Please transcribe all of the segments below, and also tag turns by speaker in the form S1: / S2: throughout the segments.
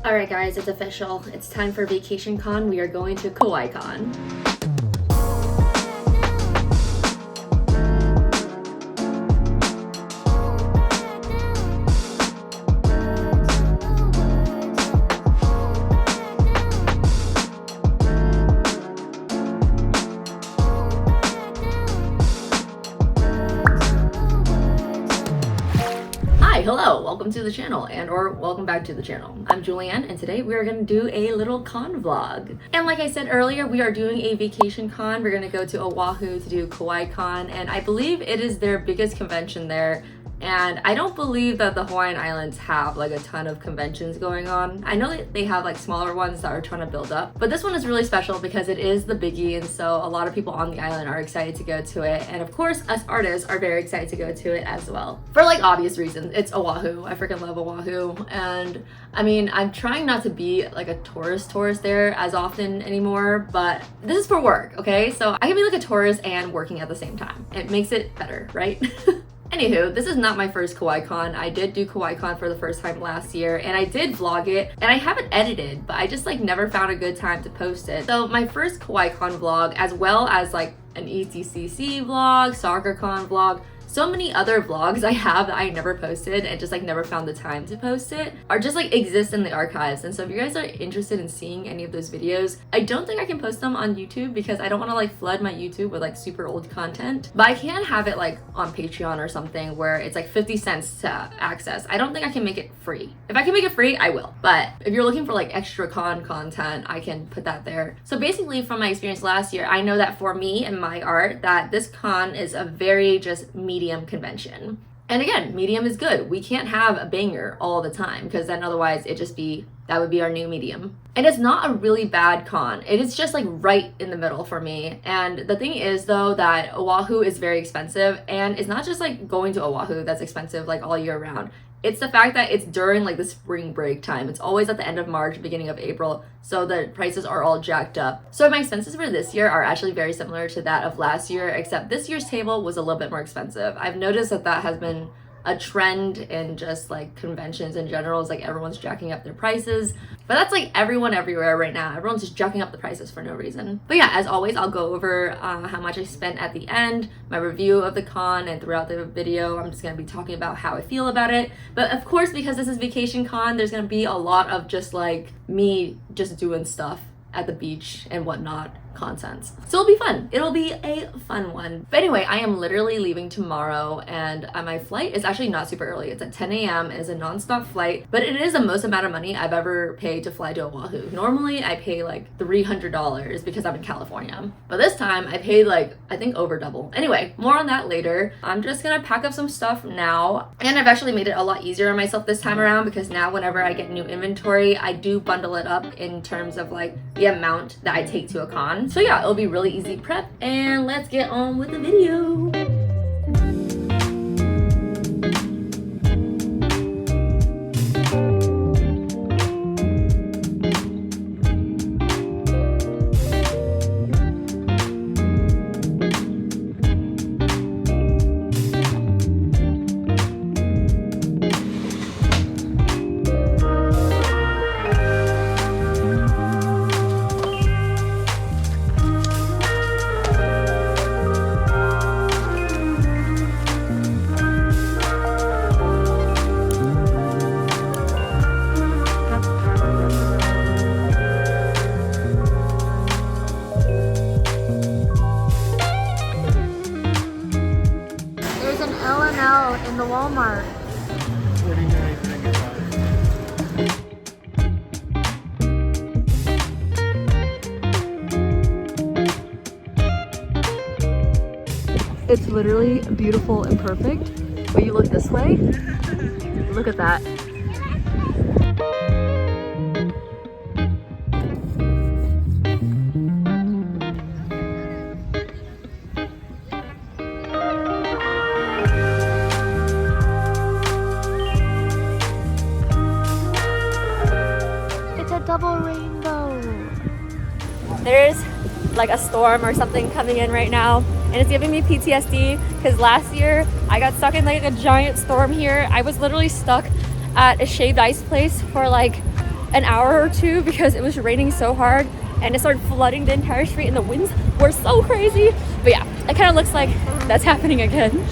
S1: Alright guys, it's official. It's time for Vacation Con. We are going to Kawaii Kon. Hello, welcome to the channel or welcome back to the channel. I'm Julianne and today we are going to do a little con vlog. And like I said earlier, we are doing a vacation con. We're going to go to Oahu to do Kawaii Kon, and I believe it is their biggest convention there. And I don't believe that the Hawaiian Islands have like a ton of conventions going on. I know that they have like smaller ones that are trying to build up, but this one is really special because it is the biggie, and so a lot of people on the island are excited to go to it. And of course, us artists are very excited to go to it as well. For like obvious reasons. It's Oahu. I freaking love Oahu. And I mean, I'm trying not to be like a tourist there as often anymore, but this is for work, okay? So I can be like a tourist and working at the same time. It makes it better, right? Anywho, this is not my first Kawaii Kon. I did do Kawaii Kon for the first time last year, and I did vlog it, and I have it edited, but I just like never found a good time to post it. So my first Kawaii Kon vlog, as well as like an ETCC vlog, SoccerCon vlog, so many other vlogs I have that I never posted and just like never found the time to post it, are just like exist in the archives. And so if you guys are interested in seeing any of those videos, I don't think I can post them on YouTube because I don't want to like flood my YouTube with like super old content, but I can have it like on Patreon or something where it's like 50 cents to access. I don't think I can make it free. If I can make it free, I will. But if you're looking for like extra con content, I can put that there. So basically from my experience last year, I know that for me and my art, that this con is a very just medium convention. And again, medium is good. We can't have a banger all the time because then otherwise that would be our new medium. And it's not a really bad con. It is just like right in the middle for me. And the thing is though that Oahu is very expensive, and it's not just like going to Oahu that's expensive like all year round. It's the fact that it's during like the spring break time. It's always at the end of March, beginning of April, so the prices are all jacked up. So my expenses for this year are actually very similar to that of last year, except this year's table was a little bit more expensive. I've noticed that has been a trend in just like conventions in general, is like everyone's jacking up their prices. But that's like everyone everywhere right now. Everyone's just jacking up the prices for no reason. But yeah, as always, I'll go over how much I spent at the end, my review of the con, and throughout the video, I'm just gonna be talking about how I feel about it. But of course, because this is Vacation Con, there's gonna be a lot of just like me just doing stuff at the beach and whatnot content. So it'll be fun. It'll be a fun one. But anyway, I am literally leaving tomorrow, and my flight is actually not super early. It's at 10 a.m. It's a non-stop flight, but it is the most amount of money I've ever paid to fly to Oahu. Normally I pay like $300 because I'm in California, but this time I paid like I think over double. Anyway, more on that later. I'm just gonna pack up some stuff now, and I've actually made it a lot easier on myself this time around because now whenever I get new inventory, I do bundle it up in terms of like the amount that I take to a con. So yeah, it'll be really easy prep, and let's get on with the video. In the Walmart. It's literally beautiful and perfect, but you look this way, look at that. Double rainbow. There's like a storm or something coming in right now, and it's giving me PTSD because last year I got stuck in like a giant storm here. I was literally stuck at a shaved ice place for like an hour or two because it was raining so hard and it started flooding the entire street and the winds were so crazy. But yeah, it kind of looks like that's happening again.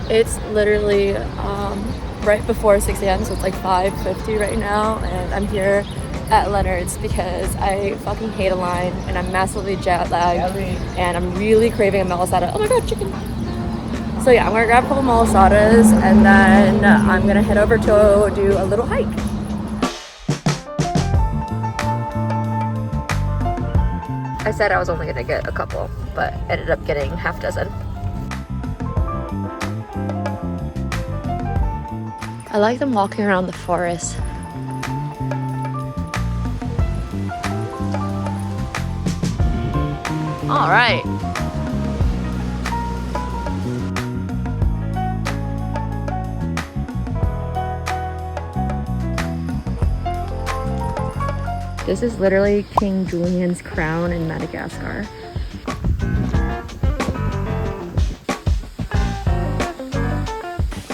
S1: It's literally right before 6 a.m. so it's like 5:50 right now, and I'm here at Leonard's because I fucking hate a line and I'm massively jet lagged and I'm really craving a malasada. Oh my god, chicken! So yeah, I'm gonna grab a couple malasadas and then I'm gonna head over to do a little hike. I said I was only gonna get a couple, but ended up getting half a dozen. I like them walking around the forest. All right. This is literally King Julian's crown in Madagascar.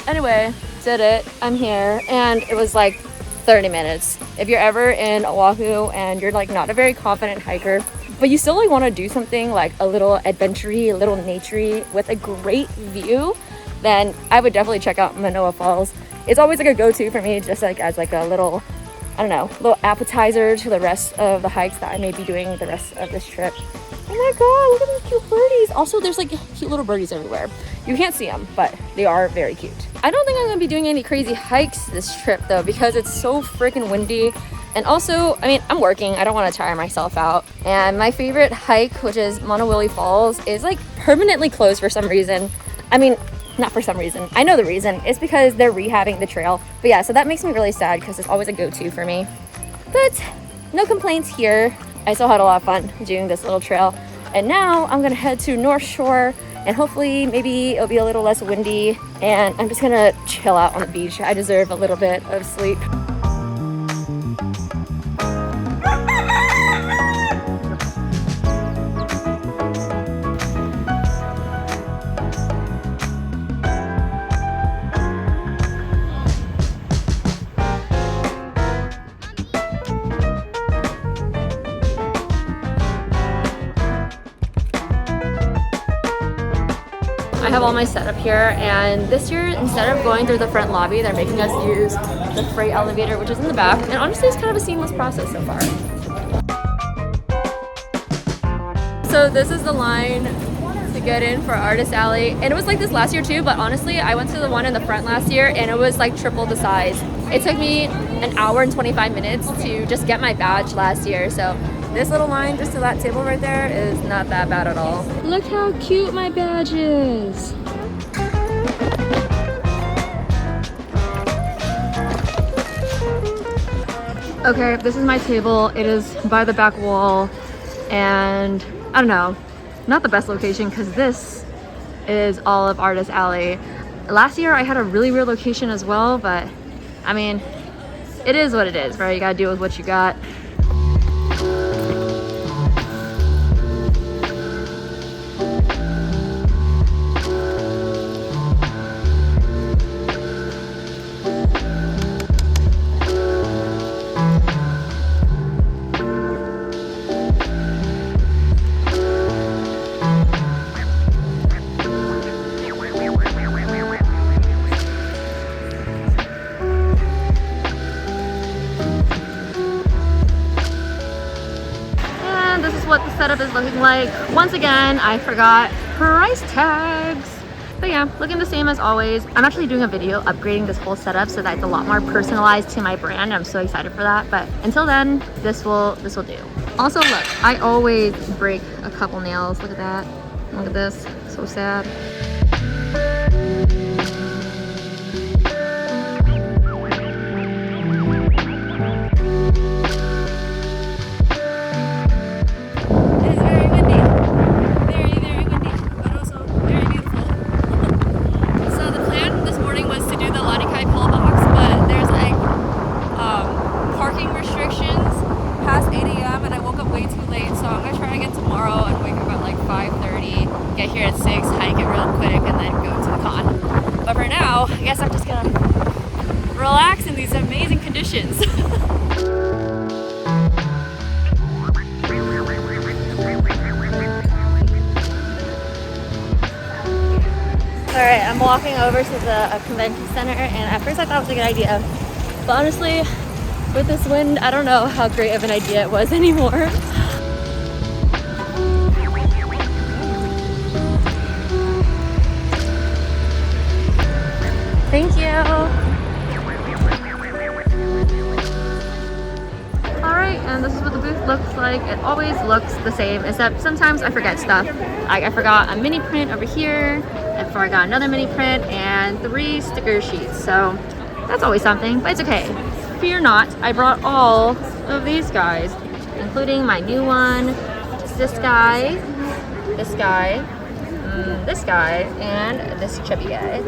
S1: Anyway, did it. I'm here, and it was like 30 minutes. If you're ever in Oahu and you're like not a very confident hiker, but you still like want to do something like a little adventure-y, a little nature-y with a great view, then I would definitely check out Manoa Falls. It's always like a go-to for me, just like as like a little, I don't know, little appetizer to the rest of the hikes that I may be doing the rest of this trip. Oh my god, look at these cute birdies. Also, there's like cute little birdies everywhere. You can't see them, but they are very cute. I don't think I'm gonna be doing any crazy hikes this trip though, because it's so freaking windy. And also, I mean, I'm working. I don't want to tire myself out. And my favorite hike, which is Monowili Falls, is like permanently closed for some reason. I mean, not for some reason. I know the reason. It's because they're rehabbing the trail. But yeah, so that makes me really sad because it's always a go-to for me. But no complaints here. I still had a lot of fun doing this little trail. And now I'm gonna head to North Shore and hopefully maybe it'll be a little less windy and I'm just gonna chill out on the beach. I deserve a little bit of sleep. I have all my setup here, and this year instead of going through the front lobby, they're making us use the freight elevator, which is in the back, and honestly it's kind of a seamless process so far. So this is the line to get in for Artist Alley, and it was like this last year too, but honestly I went to the one in the front last year and it was like triple the size. It took me an hour and 25 minutes to just get my badge last year, so this little line just to that table right there is not that bad at all. Look how cute my badge is. Okay, this is my table. It is by the back wall, and I don't know, not the best location because this is all of Artist Alley. Last year I had a really weird location as well, but I mean, it is what it is, right? You gotta deal with what you got. What the setup is looking like. Once again, I forgot price tags. But yeah, looking the same as always. I'm actually doing a video upgrading this whole setup so that it's a lot more personalized to my brand. I'm so excited for that. But until then, this will do. Also, look, I always break a couple nails. Look at that. Look at this. So sad. guess I'm just gonna relax in these amazing conditions. Alright, I'm walking over to the convention center, and at first I thought it was a good idea. But honestly, with this wind, I don't know how great of an idea it was anymore. Thank you. Alright, and this is what the booth looks like. It always looks the same, except sometimes I forget stuff. Like I forgot a mini print over here, and I got another mini print, and 3 sticker sheets. So that's always something, but it's okay. Fear not, I brought all of these guys, including my new one, this guy, this guy, this guy, and this chubby guy.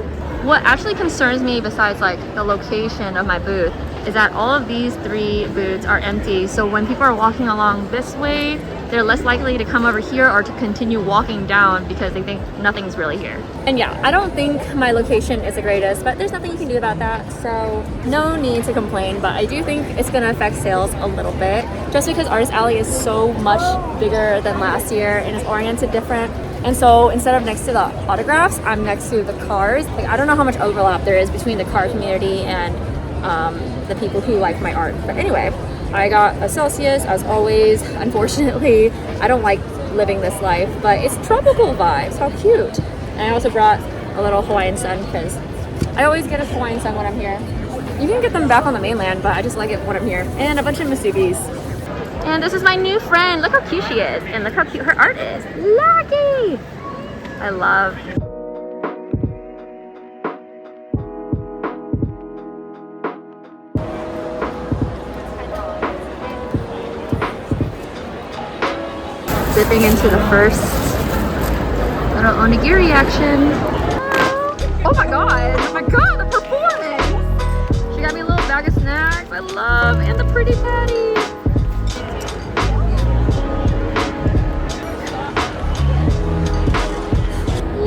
S1: What actually concerns me, besides like the location of my booth, is that all of these 3 booths are empty. So when people are walking along this way, they're less likely to come over here or to continue walking down because they think nothing's really here. And yeah, I don't think my location is the greatest, but there's nothing you can do about that. So no need to complain, but I do think it's gonna affect sales a little bit just because Artist Alley is so much bigger than last year and it's oriented different. And so instead of next to the autographs, I'm next to the cars. Like, I don't know how much overlap there is between the car community and the people who like my art. But anyway, I got a Celsius as always. Unfortunately, I don't like living this life, but it's tropical vibes. How cute. And I also brought a little Hawaiian sun because I always get a Hawaiian sun when I'm here. You can get them back on the mainland, but I just like it when I'm here. And a bunch of Musubis. And this is my new friend. Look how cute she is. And look how cute her art is. Lucky! I love. Dipping into the first little onigiri action. Oh my god! Oh my god, the performance! She got me a little bag of snacks. I love, and the pretty patty.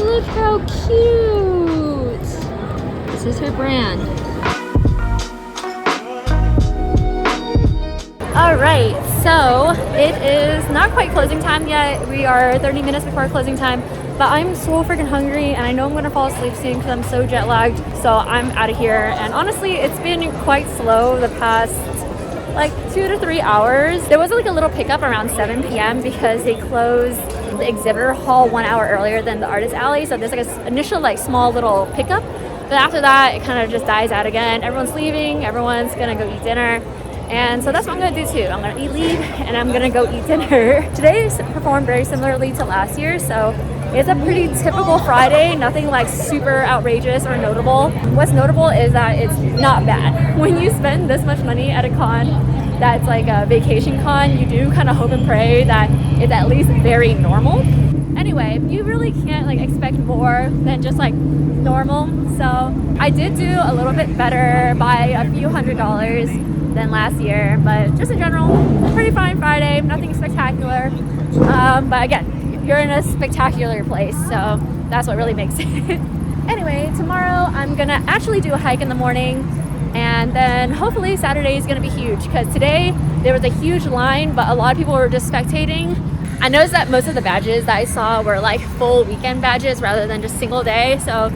S1: Look how cute! This is her brand. Alright, so it is not quite closing time yet. We are 30 minutes before closing time, but I'm so freaking hungry and I know I'm gonna fall asleep soon because I'm so jet lagged. So I'm out of here, and honestly, it's been quite slow the past like 2 to 3 hours. There was like a little pickup around 7 p.m. because they closed the exhibitor hall 1 hour earlier than the Artist Alley. So there's like an initial like small little pickup, but after that it kind of just dies out again. Everyone's leaving, everyone's gonna go eat dinner. And so that's what I'm gonna do too. I'm gonna leave and I'm gonna go eat dinner. Today performed very similarly to last year, so it's a pretty typical Friday, nothing like super outrageous or notable. What's notable is that it's not bad. When you spend this much money at a con that's like a vacation con, you do kind of hope and pray that it's at least very normal. Anyway, you really can't like expect more than just like normal. So I did do a little bit better by a few $100s than last year, but just in general, pretty fine Friday, nothing spectacular. But again, you're in a spectacular place, so that's what really makes it. Anyway, tomorrow I'm gonna actually do a hike in the morning, and then hopefully Saturday is gonna be huge because today there was a huge line, but a lot of people were just spectating. I noticed that most of the badges that I saw were like full weekend badges rather than just single day, so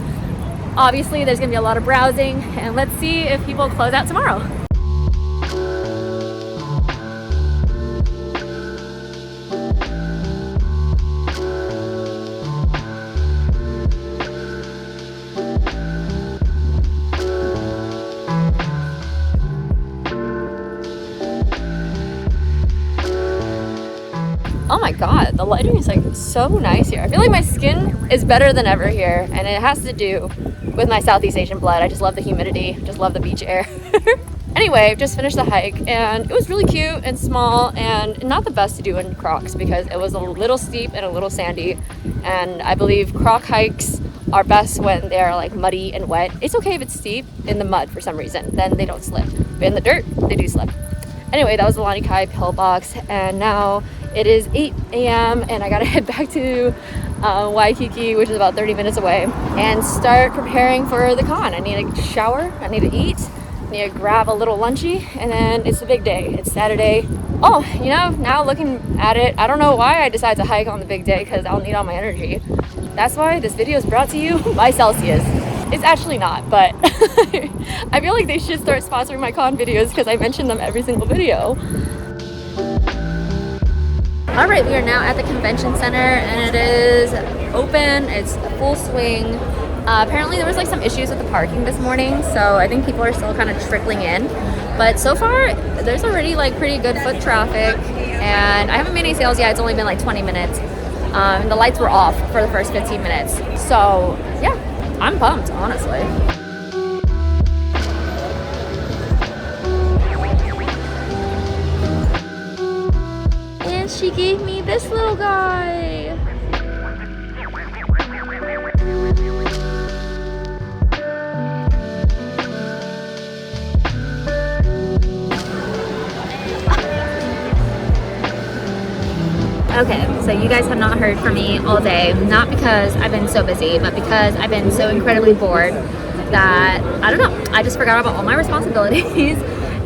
S1: obviously there's gonna be a lot of browsing, and let's see if people close out tomorrow. Oh my god, the lighting is like so nice here. I feel like my skin is better than ever here, and it has to do with my Southeast Asian blood. I just love the humidity, just love the beach air. Anyway, just finished the hike, and it was really cute and small, and not the best to do in Crocs because it was a little steep and a little sandy, and I believe Croc hikes are best when they're like muddy and wet. It's okay if it's steep in the mud for some reason, then they don't slip, but in the dirt, they do slip. Anyway, that was the Lani Kai pillbox, and now it is 8 a.m. and I gotta head back to Waikiki, which is about 30 minutes away, and start preparing for the con. I need to shower, I need to eat, I need to grab a little lunchy, and then it's the big day. It's Saturday. Oh, you know, now looking at it, I don't know why I decided to hike on the big day, because I'll need all my energy. That's why this video is brought to you by Celsius. It's actually not, but I feel like they should start sponsoring my con videos because I mention them every single video. All right, we are now at the convention center and it is open. It's full swing. Apparently there was like some issues with the parking this morning, so I think people are still kind of trickling in. But so far, there's already like pretty good foot traffic, and I haven't made any sales yet. It's only been like 20 minutes. The lights were off for the first 15 minutes. So yeah, I'm pumped, honestly. And she gave me this little guy. Okay, so you guys have not heard from me all day, not because I've been so busy, but because I've been so incredibly bored that, I don't know, I just forgot about all my responsibilities.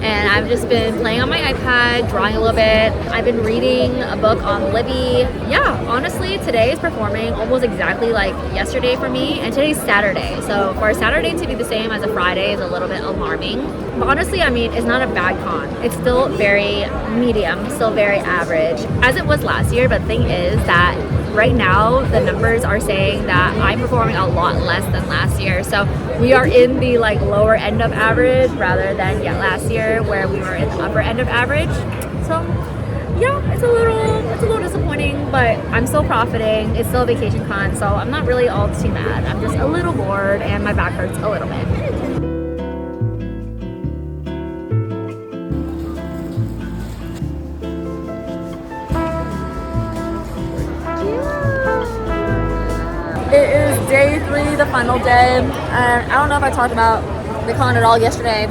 S1: And I've just been playing on my iPad, drawing a little bit. I've been reading a book on Libby. Yeah, honestly, today is performing almost exactly like yesterday for me, and today's Saturday. So for a Saturday to be the same as a Friday is a little bit alarming. But honestly, I mean, it's not a bad con. It's still very medium, still very average, as it was last year. But the thing is that right now, the numbers are saying that I'm performing a lot less than last year. So we are in the like lower end of average rather than last year where we were in the upper end of average. So yeah, it's a little disappointing, but I'm still profiting. It's still a vacation con, so I'm not really all too mad. I'm just a little bored and my back hurts a little bit. It is day 3, the final day, and I don't know if I talked about the con at all yesterday,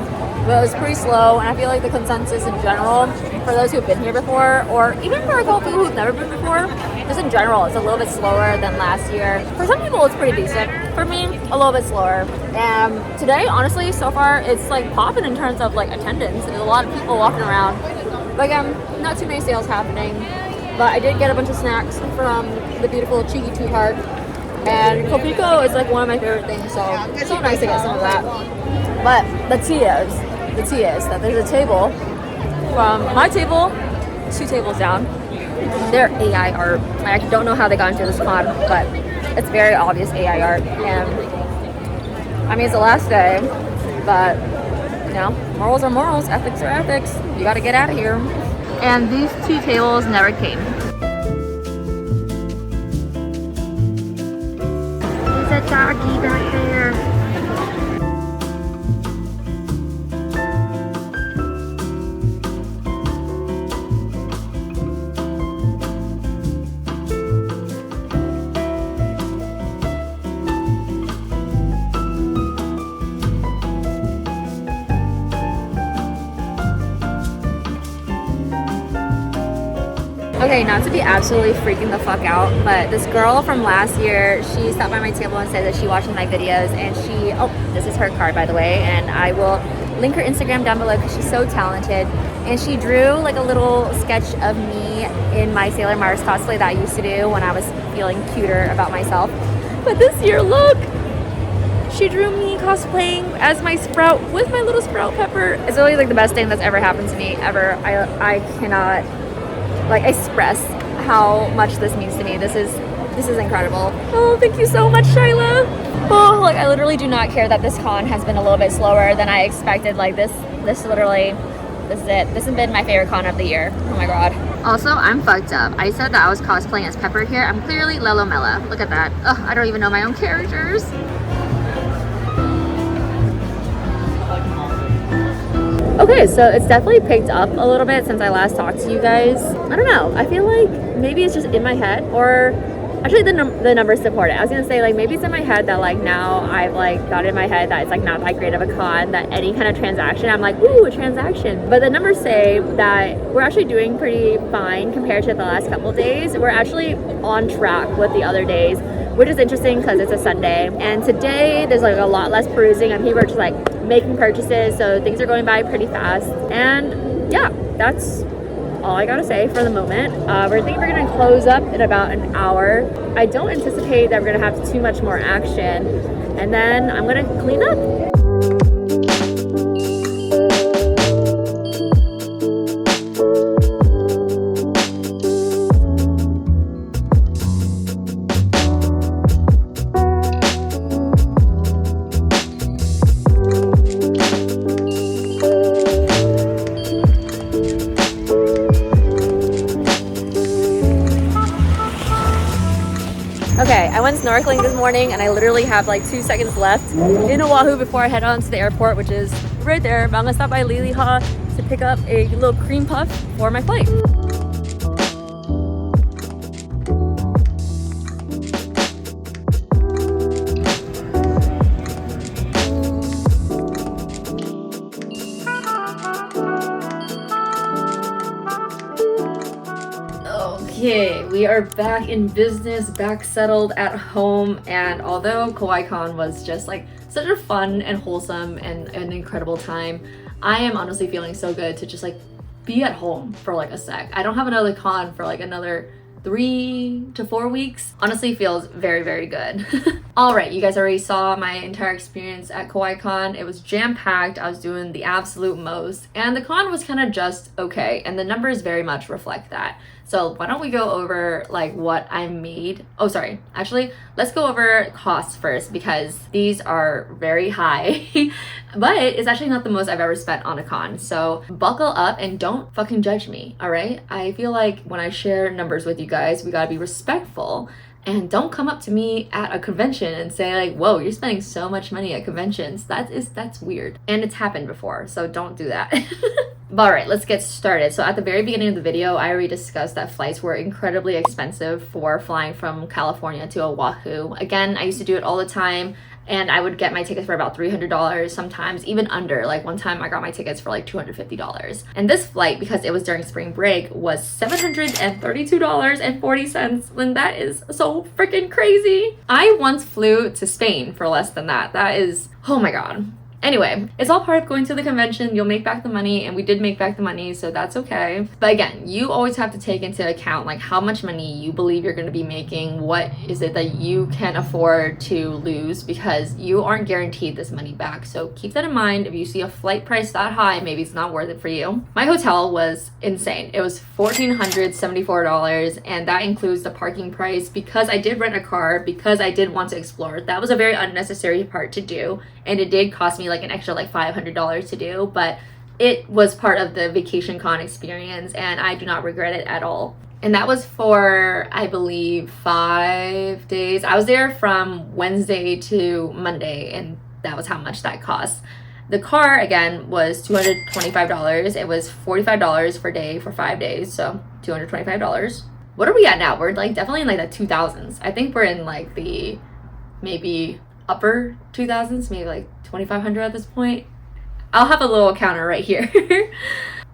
S1: but it was pretty slow, and I feel like the consensus in general, for those who've been here before, or even for a couple people who've never been before, just in general, it's a little bit slower than last year. For some people, it's pretty decent. For me, a little bit slower. And today, honestly, so far, it's like popping in terms of like attendance. There's a lot of people walking around. But again, not too many sales happening. But I did get a bunch of snacks from the beautiful Cheeky Tweetheart. And Kopiko is like one of my favorite things, so it's so nice to get some of that. But the tea is that there's a table from my table 2 tables down. They're AI art. I don't know how they got into this con, but it's very obvious AI art. And I mean, it's the last day, but you know, morals are morals, ethics are ethics. You gotta get out of here. And these 2 tables never came. There's a doggy back there. Okay, not to be absolutely freaking the fuck out, but this girl from last year, she stopped by my table and said that she watched my videos, and she, oh, this is her card by the way, and I will link her Instagram down below because she's so talented. And she drew like a little sketch of me in my Sailor Mars cosplay that I used to do when I was feeling cuter about myself. But this year, look! She drew me cosplaying as my Sprout with my little Sprout Pepper. It's really like the best thing that's ever happened to me, ever. I cannot like express how much this means to me. This is incredible. Oh, thank you so much, Shyla. Oh, like I literally do not care that this con has been a little bit slower than I expected. Like this literally, this is it. This has been my favorite con of the year. Oh my god. Also, I'm fucked up. I said that I was cosplaying as Pepper here. I'm clearly Lelo Mela. Look at that. Ugh, I don't even know my own characters. Okay, so it's definitely picked up a little bit since I last talked to you guys. I don't know. I feel like maybe it's just in my head, or Actually, the numbers support it. I was gonna say, like, maybe it's in my head that, like, now I've, like, got in my head that it's, like, not that great of a con, that any kind of transaction, I'm like, ooh, a transaction. But the numbers say that we're actually doing pretty fine compared to the last couple days. We're actually on track with the other days, which is interesting because it's a Sunday. And today, there's, like, a lot less perusing, and people are just, like, making purchases, so things are going by pretty fast. And, yeah, that's all I gotta say for the moment. We're thinking we're gonna close up in about an hour. I don't anticipate that we're gonna have too much more action, and then I'm gonna clean up. Okay, I went snorkeling this morning and I literally have like 2 seconds left in Oahu before I head on to the airport, which is right there. But I'm gonna stop by Liliha to pick up a little cream puff for my flight. Okay, we are back in business, back settled at home, and although Kawaii Kon was just like such a fun and wholesome and an incredible time, I am honestly feeling so good to just like be at home for like a sec. I don't have another con for like another 3 to 4 weeks. Honestly feels very, very good. All right, you guys already saw my entire experience at Kawaii Kon. It was jam-packed. I was doing the absolute most, and the con was kind of just okay, and the numbers very much reflect that. So why don't we go over like what I made? Oh, sorry. Actually, let's go over costs first because these are very high, but it's actually not the most I've ever spent on a con. So buckle up and don't fucking judge me, all right? I feel like when I share numbers with you guys, we gotta be respectful. And don't come up to me at a convention and say like, whoa, you're spending so much money at conventions. That's weird. And it's happened before, so don't do that. But all right, let's get started. So at the very beginning of the video, I already discussed that flights were incredibly expensive for flying from California to Oahu. Again, I used to do it all the time, and I would get my tickets for about $300, sometimes even under. Like one time I got my tickets for like $250. And this flight, because it was during spring break, was $732.40. And that is so freaking crazy. I once flew to Spain for less than that. That is, oh my God. Anyway, it's all part of going to the convention. You'll make back the money, and we did make back the money, so that's okay. But again, you always have to take into account like how much money you believe you're going to be making. What is it that you can afford to lose, because you aren't guaranteed this money back. So keep that in mind. If you see a flight price that high, maybe it's not worth it for you. My hotel was insane. It was $1,474, and that includes the parking price because I did rent a car, because I did want to explore. That was a very unnecessary part to do, and it did cost me like an extra like $500 to do, but it was part of the vacation con experience and I do not regret it at all. And that was for, I believe, 5 days. I was there from Wednesday to Monday, and that was how much that cost. The car, again, was $225. It was $45 per day for 5 days, so $225. What are we at now? We're like definitely in like the 2000s. I think we're in like the maybe upper 2000s, maybe like 2,500 at this point. I'll have a little counter right here.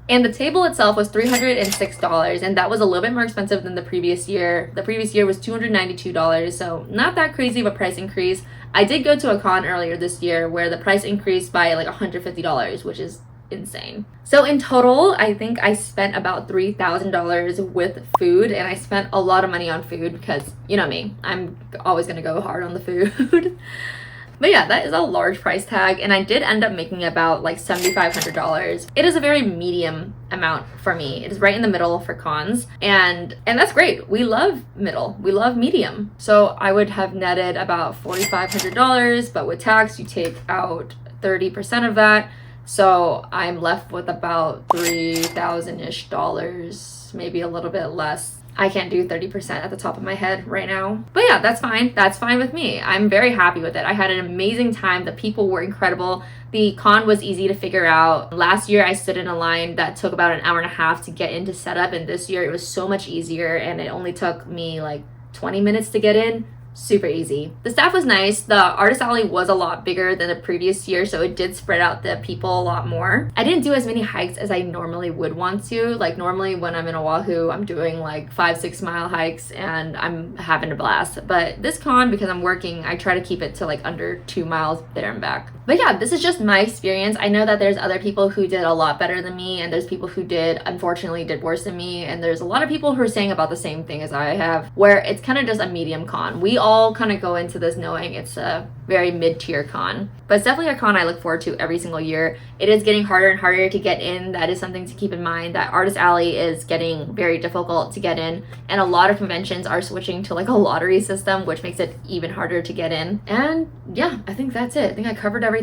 S1: And the table itself was $306, and that was a little bit more expensive than the previous year. The previous year was $292, so not that crazy of a price increase. I did go to a con earlier this year where the price increased by like $150, which is insane. So in total, I think I spent about $3,000 with food, and I spent a lot of money on food because, you know me, I'm always gonna go hard on the food. But yeah, that is a large price tag, and I did end up making about like $7,500. It is a very medium amount for me. It is right in the middle for cons, and that's great. We love middle. We love medium. So I would have netted about $4,500, but with tax, you take out 30% of that. So I'm left with about $3,000-ish, maybe a little bit less. I can't do 30% at the top of my head right now. But yeah, that's fine. That's fine with me. I'm very happy with it. I had an amazing time. The people were incredible. The con was easy to figure out. Last year, I stood in a line that took about an hour and a half to get into setup, and this year it was so much easier, and it only took me like 20 minutes to get in. Super easy. The staff was nice. The artist alley was a lot bigger than the previous year, so it did spread out the people a lot more. I didn't do as many hikes as I normally would want to. Like normally when I'm in Oahu, I'm doing like 5-6 mile hikes and I'm having a blast. But this con, because I'm working, I try to keep it to like under 2 miles there and back. But yeah, this is just my experience. I know that there's other people who did a lot better than me, and there's people who unfortunately did worse than me, and there's a lot of people who are saying about the same thing as I have, where it's kind of just a medium con. We all kind of go into this knowing it's a very mid-tier con, but it's definitely a con I look forward to every single year. It is getting harder and harder to get in. That is something to keep in mind, that Artist Alley is getting very difficult to get in, and a lot of conventions are switching to like a lottery system, which makes it even harder to get in. And yeah, I think that's it. I think I covered everything.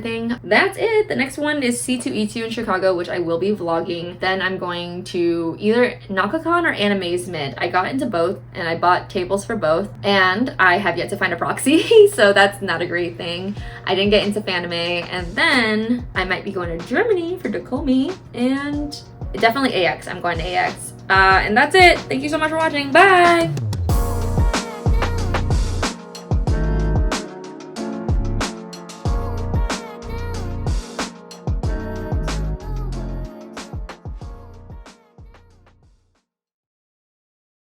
S1: That's it. The next one is C2E2 in Chicago, which I will be vlogging. Then I'm going to either NakaCon or Animazement. I got into both and I bought tables for both, and I have yet to find a proxy so that's not a great thing. I didn't get into Fanime, and then I might be going to Germany for Dokomi, and definitely AX. I'm going to AX. And that's it. Thank you so much for watching. Bye!